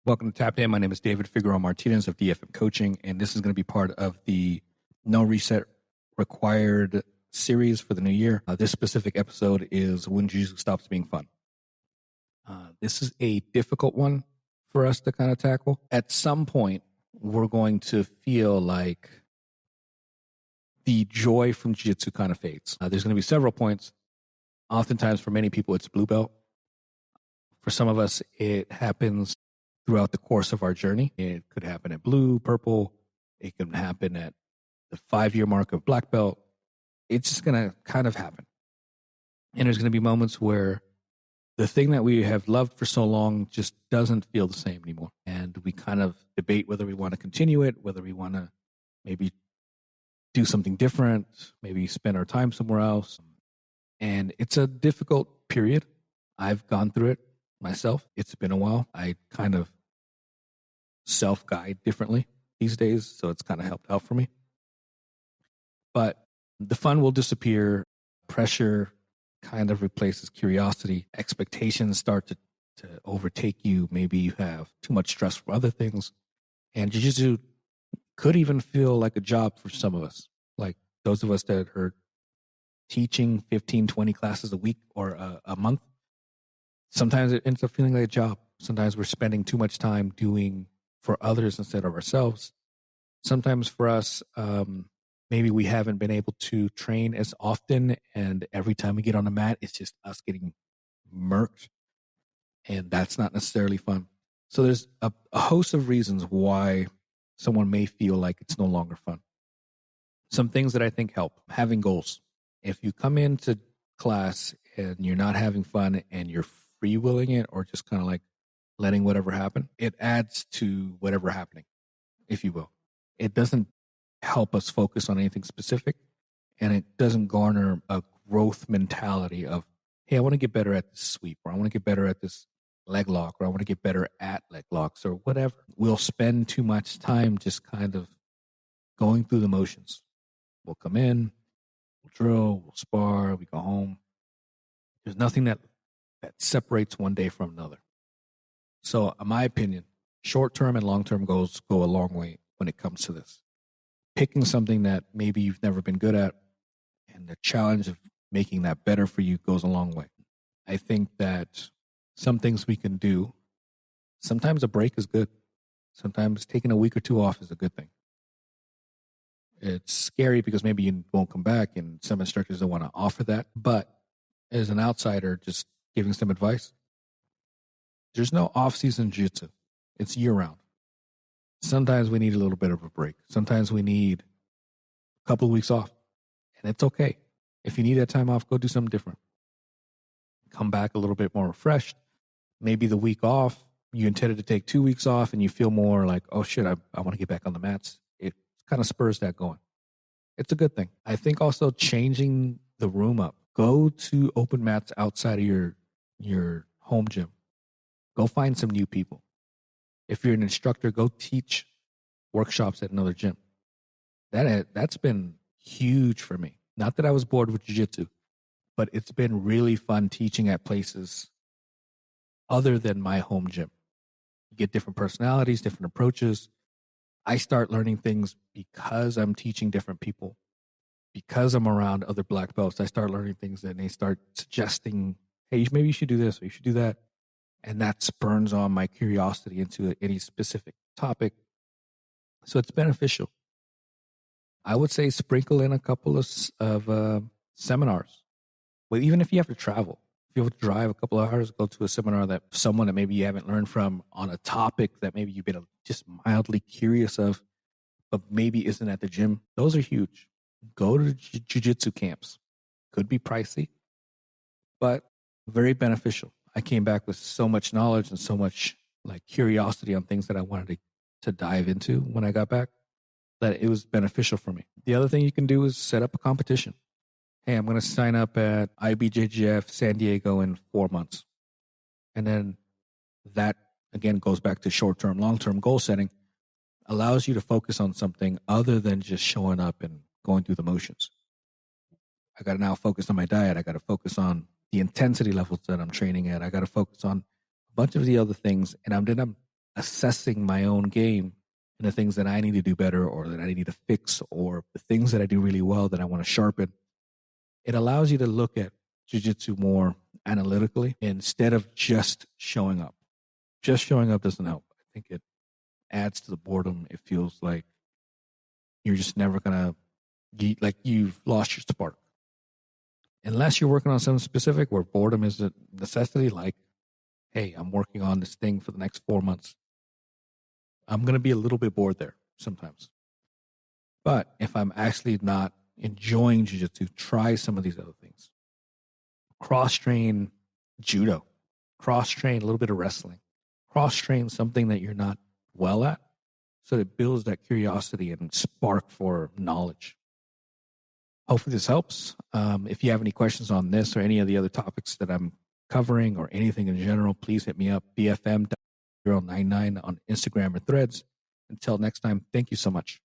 Welcome to Tap In. My name is David Figueroa-Martinez of DFM Coaching, and this is going to be part of the No Reset Required series for the new year. This specific episode is When Jiu-Jitsu Stops Being Fun. This is a difficult one for us to kind of tackle. At some point, we're going to feel like the joy from Jiu-Jitsu kind of fades. There's going to be several points. Oftentimes, for many people, it's blue belt. For some of us, it happens throughout the course of our journey. It could happen at blue, purple. It can happen at the 5-year mark of black belt. It's just going to kind of happen. And there's going to be moments where the thing that we have loved for so long just doesn't feel the same anymore. And we kind of debate whether we want to continue it, whether we want to maybe do something different, maybe spend our time somewhere else. And it's a difficult period. I've gone through it myself. It's been a while. I kind of self-guide differently these days, so it's kind of helped out for me. But the fun will disappear. Pressure kind of replaces curiosity. Expectations start to overtake you. Maybe you have too much stress from other things. And Jiu-Jitsu could even feel like a job for some of us. Like those of us that are teaching 15, 20 classes a week or a month. Sometimes it ends up feeling like a job. Sometimes we're spending too much time doing for others instead of ourselves. Sometimes for us, maybe we haven't been able to train as often, and every time we get on the mat, it's just us getting murked, and that's not necessarily fun. So there's a host of reasons why someone may feel like it's no longer fun. Some things that I think help: having goals. If you come into class and you're not having fun and you're free-willing it or just kind of like letting whatever happen, it adds to whatever happening, if you will. It doesn't help us focus on anything specific, and it doesn't garner a growth mentality of, hey, I want to get better at this sweep, or I want to get better at this leg lock, or I want to get better at leg locks, or whatever. We'll spend too much time just kind of going through the motions. We'll come in, we'll drill, we'll spar, we go home. There's nothing that separates one day from another. So, in my opinion, short-term and long-term goals go a long way when it comes to this. Picking something that maybe you've never been good at and the challenge of making that better for you goes a long way. I think that some things we can do, sometimes a break is good. Sometimes taking a week or two off is a good thing. It's scary because maybe you won't come back, and some instructors don't want to offer that. But as an outsider, just giving some advice, there's no off-season jiu-jitsu. It's year-round. Sometimes we need a little bit of a break. Sometimes we need a couple of weeks off, and it's okay. If you need that time off, go do something different. Come back a little bit more refreshed. Maybe the week off, you intended to take 2 weeks off, and you feel more like, oh, shit, I want to get back on the mats. It kind of spurs that going. It's a good thing. I think also changing the room up. Go to open mats outside of your home gym. Go find some new people. If you're an instructor, go teach workshops at another gym. That's been huge for me. Not that I was bored with jiu-jitsu, but it's been really fun teaching at places other than my home gym. You get different personalities, different approaches. I start learning things because I'm teaching different people. Because I'm around other black belts, I start learning things and they start suggesting, hey, maybe you should do this or you should do that. And that spurns on my curiosity into any specific topic. So it's beneficial. I would say sprinkle in a couple of seminars. Well, even if you have to travel, if you have to drive a couple of hours, go to a seminar that someone that maybe you haven't learned from on a topic that maybe you've been just mildly curious of, but maybe isn't at the gym. Those are huge. Go to jiu-jitsu camps. Could be pricey, but very beneficial. I came back with so much knowledge and so much like curiosity on things that I wanted to dive into when I got back that it was beneficial for me. The other thing you can do is set up a competition. Hey, I'm going to sign up at IBJJF San Diego in 4 months. And then that, again, goes back to short-term, long-term goal setting, allows you to focus on something other than just showing up and going through the motions. I got to now focus on my diet. I got to focus on the intensity levels that I'm training at. I got to focus on a bunch of the other things. And I'm assessing my own game and the things that I need to do better or that I need to fix or the things that I do really well that I want to sharpen. It allows you to look at jiu-jitsu more analytically instead of just showing up. Just showing up doesn't help. I think it adds to the boredom. It feels like you're just never going to, like you've lost your spark. Unless you're working on something specific where boredom is a necessity, like, hey, I'm working on this thing for the next 4 months. I'm going to be a little bit bored there sometimes. But if I'm actually not enjoying jiu-jitsu, try some of these other things. Cross-train judo. Cross-train a little bit of wrestling. Cross-train something that you're not well at so that it builds that curiosity and spark for knowledge. Hopefully this helps. If you have any questions on this or any of the other topics that I'm covering or anything in general, please hit me up, BFM099 on Instagram or Threads. Until next time, thank you so much.